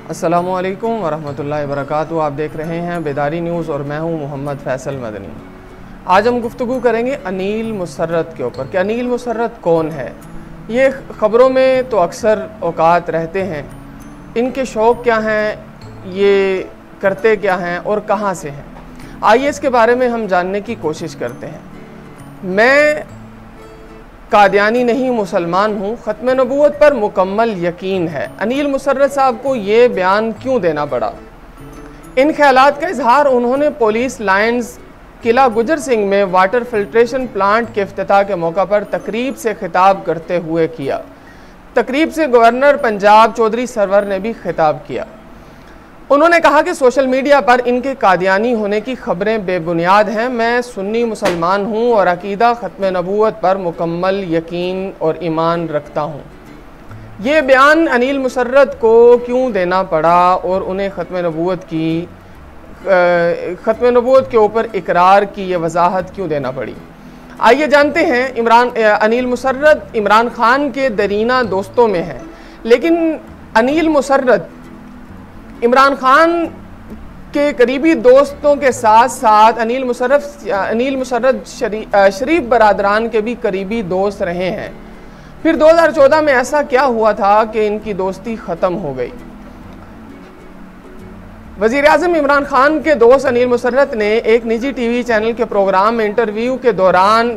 अस्सलामुअलैकुम वरहमतुल्लाहि वबरकातुहू। आप देख रहे हैं बेदारी न्यूज़ और मैं हूं मोहम्मद फैसल मदनी। आज हम गुफ्तगू करेंगे अनील मुसर्रत के ऊपर कि अनील मुसर्रत कौन है। ये ख़बरों में तो अक्सर औकात रहते हैं, इनके शौक़ क्या हैं, ये करते क्या हैं और कहाँ से हैं। आइए इसके बारे में हम जानने की कोशिश करते हैं। मैं कादियानी नहीं मुसलमान हूँ, ख़त्म नबूवत पर मुकम्मल यकीन है। अनील मुसर्रत साहब को ये बयान क्यों देना पड़ा? इन ख्यालात का इजहार उन्होंने पुलिस लाइन्स किला गुजर सिंह में वाटर फिल्ट्रेशन प्लांट के इफ्तिताह के मौका पर तकरीब से खिताब करते हुए किया। तकरीब से गवर्नर पंजाब चौधरी सरवर ने भी खिताब किया। उन्होंने कहा कि सोशल मीडिया पर इनके कादियानी होने की खबरें बेबुनियाद हैं। मैं सुन्नी मुसलमान हूँ और अकीदा ख़त्म नबूवत पर मुकम्मल यकीन और ईमान रखता हूँ। ये बयान अनील मुसर्रत को क्यों देना पड़ा और उन्हें ख़त्म नबूवत के ऊपर इकरार की ये वजाहत क्यों देना पड़ी? आइए जानते हैं। अनील मुसर्रत इमरान खान के दरीना दोस्तों में हैं, लेकिन अनील मुसर्रत इमरान खान के करीबी दोस्तों के साथ साथ अनील मुसर्रत शरीफ बरादरान के भी करीबी दोस्त रहे हैं। फिर 2014 में ऐसा क्या हुआ था कि इनकी दोस्ती ख़त्म हो गई? वज़ीर आज़म इमरान खान के दोस्त अनील मुसर्रत ने एक निजी टीवी चैनल के प्रोग्राम में इंटरव्यू के दौरान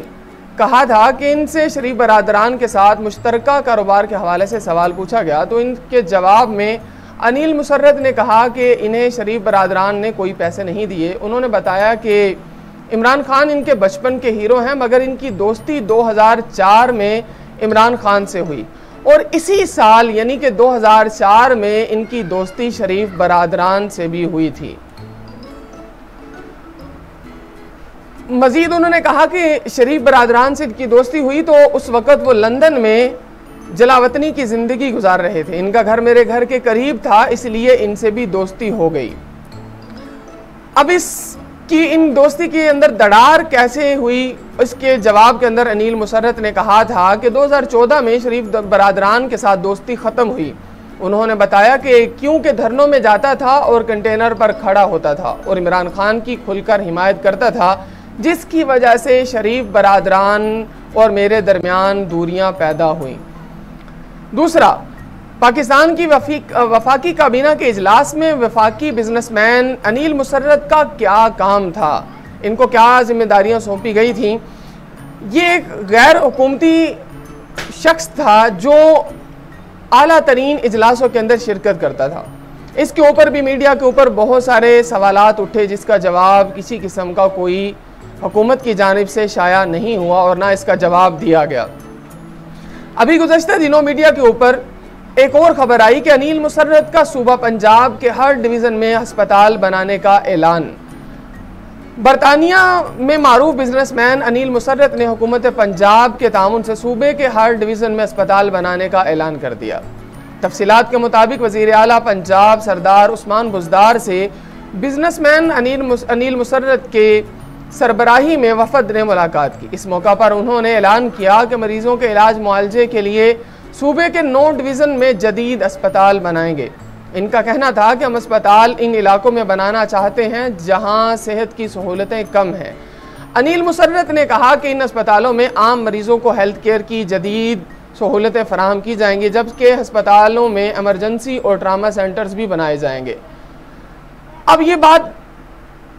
कहा था कि इनसे शरीफ बरादरान के साथ मुश्तरका कारोबार के हवाले से सवाल पूछा गया तो इनके जवाब में अनील मुसर्रत ने कहा कि इन्हें शरीफ बरादरान ने कोई पैसे नहीं दिए। उन्होंने बताया कि इमरान खान इनके बचपन के हीरो हैं, मगर इनकी दोस्ती 2004 में इमरान खान से हुई और इसी साल यानी कि 2004 में इनकी दोस्ती शरीफ बरादरान से भी हुई थी। मजीद उन्होंने कहा कि शरीफ बरादरान से इनकी दोस्ती हुई तो उस वक़्त वो लंदन में जलावतनी की ज़िंदगी गुजार रहे थे। इनका घर मेरे घर के करीब था, इसलिए इनसे भी दोस्ती हो गई। अब इन दोस्ती के अंदर दरार कैसे हुई, इसके जवाब के अंदर अनील मुसर्रत ने कहा था कि 2014 में शरीफ बरादरान के साथ दोस्ती ख़त्म हुई। उन्होंने बताया कि क्योंकि धरनों में जाता था और कंटेनर पर खड़ा होता था और इमरान खान की खुलकर हिमायत करता था, जिसकी वजह से शरीफ बरादरान और मेरे दरमियान दूरियां पैदा हुई। दूसरा, पाकिस्तान की वफाकी काबीना के इजलास में वफाकी बिजनेसमैन अनील मुसर्रत का क्या काम था, इनको क्या जिम्मेदारियां सौंपी गई थी? ये एक गैर हुकूमती शख्स था जो आला तरीन इजलासों के अंदर शिरकत करता था। इसके ऊपर भी मीडिया के ऊपर बहुत सारे सवालात उठे, जिसका जवाब किसी किस्म का कोई हुकूमत की जानिब से शाया नहीं हुआ और ना इसका जवाब दिया गया। अभी गुज़श्ता दिनों मीडिया के ऊपर एक और ख़बर आई कि अनील मुसर्रत का सूबा पंजाब के हर डिवीज़न में अस्पताल बनाने का ऐलान। बरतानिया में मारूफ बिजनेसमैन अनील मुसर्रत ने हुकूमत पंजाब के ताउन से सूबे के हर डिवीज़न में अस्पताल बनाने का ऐलान कर दिया। तफसीलात के मुताबिक वज़ीर आला पंजाब सरदार उस्मान बुज़दार से बिजनेसमैन अनील मुसर्रत के सरबराही में वफद ने मुलाकात की। इस मौका पर उन्होंने ऐलान किया कि मरीजों के इलाज मुआलजे के लिए सूबे के 9 डिवीज़न में जदीद अस्पताल बनाएंगे। इनका कहना था कि हम अस्पताल इन इलाकों में बनाना चाहते हैं जहां सेहत की सहूलतें कम हैं। अनील मुसर्रत ने कहा कि इन अस्पतालों में आम मरीजों को हेल्थ केयर की जदीद सहूलतें फराहम की जाएंगी, जबकि अस्पतालों में एमरजेंसी और ट्रामा सेंटर्स भी बनाए जाएंगे। अब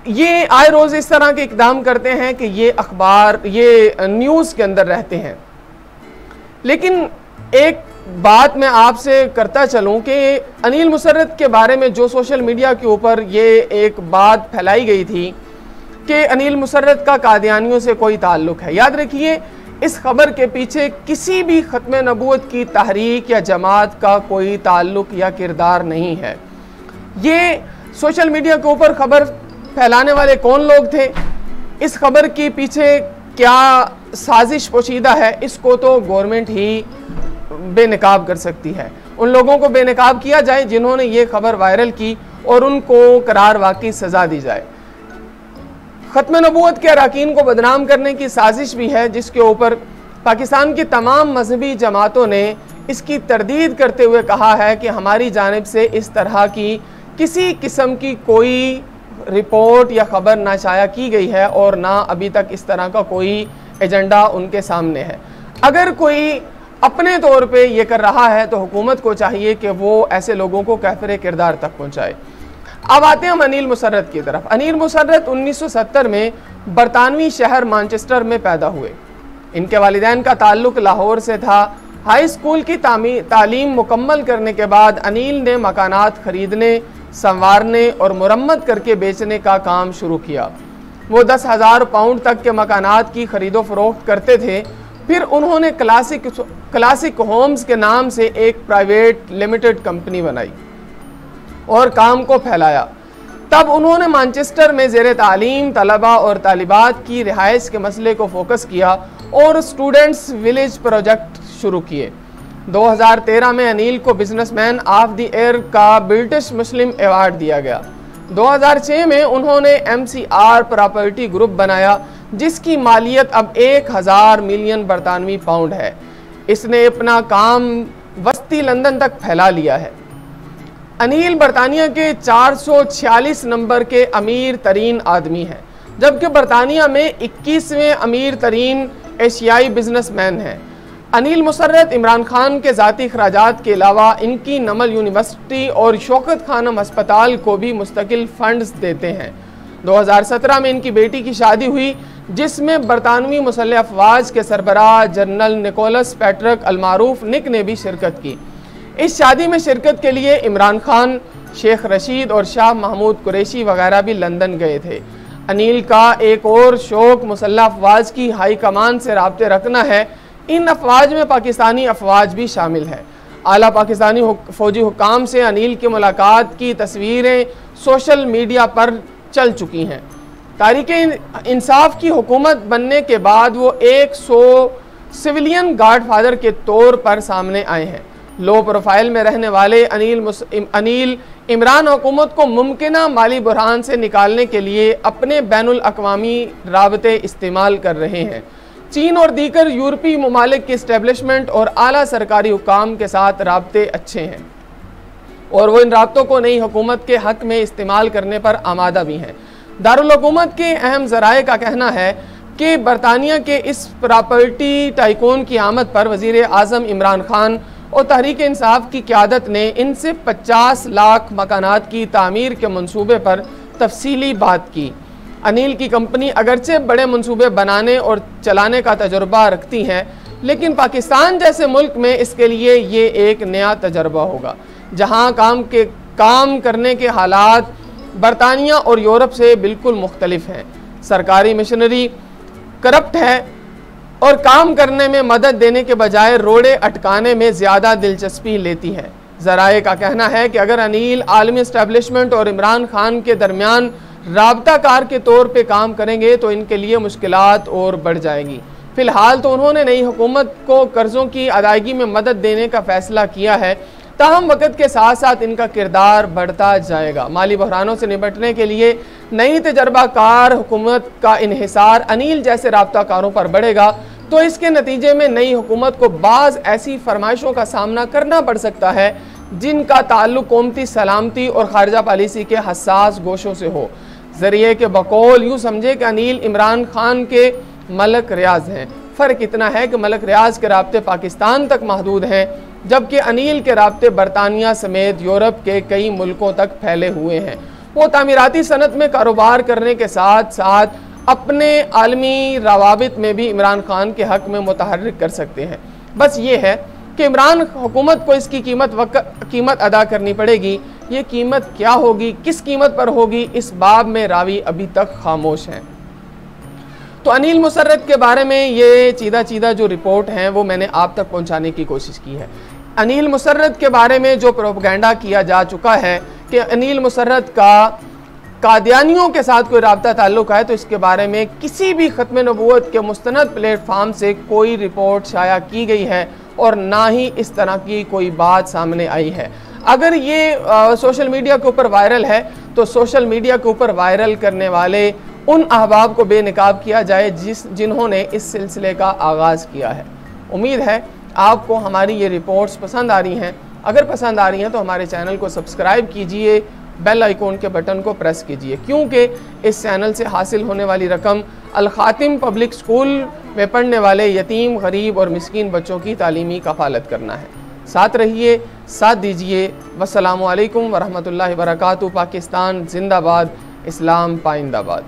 ये आए रोज़ इस तरह के इकदाम करते हैं कि ये अखबार ये न्यूज़ के अंदर रहते हैं, लेकिन एक बात मैं आपसे करता चलूं कि अनील मुसर्रत के बारे में जो सोशल मीडिया के ऊपर ये एक बात फैलाई गई थी कि अनील मुसर्रत का कादियानियों से कोई ताल्लुक़ है, याद रखिए इस खबर के पीछे किसी भी ख़त्म नबूवत की तहरीक या जमात का कोई ताल्लुक़ या किरदार नहीं है। ये सोशल मीडिया के ऊपर खबर फैलाने वाले कौन लोग थे, इस खबर के पीछे क्या साजिश पोशीदा है, इसको तो गवर्नमेंट ही बेनकाब कर सकती है। उन लोगों को बेनकाब किया जाए जिन्होंने ये खबर वायरल की और उनको करार वाकई सज़ा दी जाए। ख़त्म नबूवत के अरकान को बदनाम करने की साजिश भी है, जिसके ऊपर पाकिस्तान की तमाम मजहबी जमातों ने इसकी तरदीद करते हुए कहा है कि हमारी जानिब से इस तरह की किसी किस्म की कोई रिपोर्ट या ख़बर ना शाया की गई है और ना अभी तक इस तरह का कोई एजेंडा उनके सामने है। अगर कोई अपने तौर पे ये कर रहा है तो हुकूमत को चाहिए कि वो ऐसे लोगों को कैफिर किरदार तक पहुँचाए। अब आते हैं हम अनिल मुसर्रत की तरफ। अनिल मुसर्रत 1970 में बरतानवी शहर मैनचेस्टर में पैदा हुए। इनके वालिदैन का ताल्लुक़ लाहौर से था। हाई स्कूल की तालीम मुकम्मल करने के बाद अनिल ने मकानात ख़रीदने, संवारने और मुरम्मत करके बेचने का काम शुरू किया। वो 10,000 पाउंड तक के मकानात की ख़रीदो फरोख्त करते थे। फिर उन्होंने क्लासिक होम्स के नाम से एक प्राइवेट लिमिटेड कंपनी बनाई और काम को फैलाया। तब उन्होंने मैनचेस्टर में ज़ेरे तालीम तलबा और तालिबात की रिहाइश के मसले को फोकस किया और स्टूडेंट्स विलेज प्रोजेक्ट शुरू किए। 2013 में अनिल को बिजनेसमैन ऑफ द ईयर का ब्रिटिश मुस्लिम अवार्ड दिया गया। 2006 में उन्होंने MCR प्रॉपर्टी ग्रुप बनाया जिसकी मालियत अब 1000 मिलियन बरतानवी पाउंड है। इसने अपना काम वस्ती लंदन तक फैला लिया है। अनिल बरतानिया के 446 नंबर के अमीर तरीन आदमी हैं, जबकि बरतानिया में 21वें अमीर तरीन एशियाई बिजनेसमैन हैं। अनिल मुसर्रत इमरान खान के ज़ाती अखराजात के अलावा इनकी नमल यूनिवर्सिटी और शौकत खानम अस्पताल को भी मुस्तकिल फंड्स देते हैं। 2017 में इनकी बेटी की शादी हुई जिसमें बरतानवी मुसल्लह अफवाज के सरबराह जनरल निकोलस पैट्रिक अलमारूफ निक ने भी शिरकत की। इस शादी में शिरकत के लिए इमरान खान, शेख रशीद और शाह महमूद कुरैशी वगैरह भी लंदन गए थे। अनिल का एक और शौक मुसल्लह अफवाज की हाई कमान से राब्ते रखना है। इन अफवाज में पाकिस्तानी अफवाज भी शामिल है। आला पाकिस्तानी फ़ौजी हुक्काम से अनिल की मुलाकात की तस्वीरें सोशल मीडिया पर चल चुकी हैं। तारीख़ इंसाफ की हुकूमत बनने के बाद वो 100 सिविलियन गार्ड फादर के तौर पर सामने आए हैं। लो प्रोफाइल में रहने वाले अनिल इमरान हुकूमत को मुमकिना माली बुरहान से निकालने के लिए अपने बैनुल अक़वामी राबते इस्तेमाल कर रहे हैं। चीन और दीगर यूरोपीय ममालिक की इस्टेब्लिशमेंट और आला सरकारी हुकाम के साथ राबते अच्छे हैं और वो इन राबतों को नई हुकूमत के हक में इस्तेमाल करने पर आमादा भी हैं। दारुल हुकूमत के अहम ज़राए का कहना है कि बरतानिया के इस प्रॉपर्टी टाइकून की आमद पर वज़ीर आज़म इमरान खान और तहरीक इंसाफ की क़यादत ने इनसे 50 लाख मकानात की तामीर के मंसूबे पर तफसीली बात की। अनिल की कंपनी अगरचे बड़े मंसूबे बनाने और चलाने का तजुर्बा रखती हैं, लेकिन पाकिस्तान जैसे मुल्क में इसके लिए ये एक नया तजुर्बा होगा जहां काम करने के हालात बरतानिया और यूरोप से बिल्कुल मुख्तलिफ हैं। सरकारी मशीनरी करप्ट है और काम करने में मदद देने के बजाय रोड़े अटकाने में ज़्यादा दिलचस्पी लेती है। ज़राए का कहना है कि अगर अनिल आलमी इस्टेब्लिशमेंट और इमरान खान के दरमियान राबताकार के तौर पे काम करेंगे तो इनके लिए मुश्किलात और बढ़ जाएगी। फ़िलहाल तो उन्होंने नई हुकूमत को कर्ज़ों की अदायगी में मदद देने का फ़ैसला किया है, ताहम वक़्त के साथ साथ इनका किरदार बढ़ता जाएगा। माली बहरानों से निपटने के लिए नई तजर्बाकार हुकूमत का इन्हिसार अनिल जैसे राब्ताकारों पर बढ़ेगा तो इसके नतीजे में नई हुकूमत को बाज़ ऐसी फरमाइशों का सामना करना पड़ सकता है जिनका ताल्लुक़ कौमती सलामती और खारजा पॉलिसी के हसास गोशों से हो। ज़रिए के बकौल यूँ समझे कि अनिल इमरान खान के मलक रियाज हैं। फ़र्क इतना है कि मलक रियाज के राब्ते पाकिस्तान तक महदूद हैं, जबकि अनिल के राब्ते बरतानिया समेत यूरोप के कई मुल्कों तक फैले हुए हैं। वो तामीराती सनत में कारोबार करने के साथ साथ अपने आलमी रवाबित में भी इमरान खान के हक़ में मुतहर्रिक कर सकते हैं। बस ये है कि इमरान हुकूमत को इसकी कीमत अदा करनी पड़ेगी। ये कीमत क्या होगी, किस कीमत पर होगी, इस बाब में रावी अभी तक खामोश हैं। तो अनिल मुसर्रत के बारे में ये चीदा जो रिपोर्ट हैं वो मैंने आप तक पहुंचाने की कोशिश की है। अनिल मुसर्रत के बारे में जो प्रोपेगेंडा किया जा चुका है कि अनिल मुसर्रत का कादियानियों के साथ कोई राब्ता ताल्लुक़ है, तो इसके बारे में किसी भी ख़त्म नबूवत के मुस्तनद प्लेटफार्म से कोई रिपोर्ट शाया की गई है और ना ही इस तरह की कोई बात सामने आई है। अगर ये सोशल मीडिया के ऊपर वायरल है तो सोशल मीडिया के ऊपर वायरल करने वाले उन अहबाब को बेनकाब किया जाए जिन्होंने इस सिलसिले का आगाज़ किया है। उम्मीद है आपको हमारी ये रिपोर्ट्स पसंद आ रही हैं, अगर पसंद आ रही हैं तो हमारे चैनल को सब्सक्राइब कीजिए, बेल आइकॉन के बटन को प्रेस कीजिए, क्योंकि इस चैनल से हासिल होने वाली रकम अल खातिम पब्लिक स्कूल में पढ़ने वाले यतीम, गरीब और मिस्कीन बच्चों की तालीमी कफ़ालत करना है। साथ रहिए, साथ दीजिए। वस्सलामु अलैकुम वरहमतुल्लाहि वबरकातुहू। पाकिस्तान जिंदाबाद, इस्लाम पाइंदाबाद।